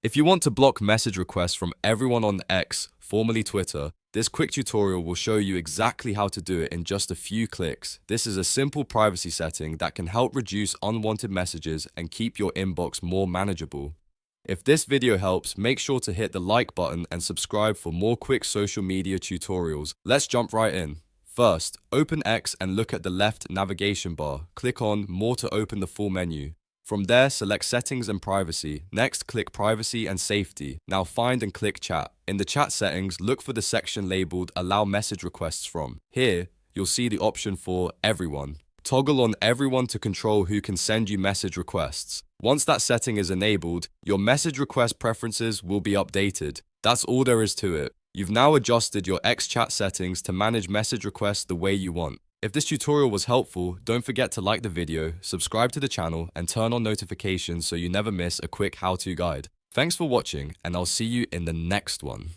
If you want to block message requests from everyone on X, formerly Twitter, this quick tutorial will show you exactly how to do it in just a few clicks. This is a simple privacy setting that can help reduce unwanted messages and keep your inbox more manageable. If this video helps, make sure to hit the like button and subscribe for more quick social media tutorials. Let's jump right in. First, open X and look at the left navigation bar. Click on More to open the full menu. From there, select Settings and Privacy. Next, click Privacy and Safety. Now find and click Chat. In the chat settings, look for the section labeled Allow Message Requests From. Here, you'll see the option for Everyone. Toggle on Everyone to control who can send you message requests. Once that setting is enabled, your message request preferences will be updated. That's all there is to it. You've now adjusted your X chat settings to manage message requests the way you want. If this tutorial was helpful, don't forget to like the video, subscribe to the channel, and turn on notifications so you never miss a quick how-to guide. Thanks for watching, and I'll see you in the next one.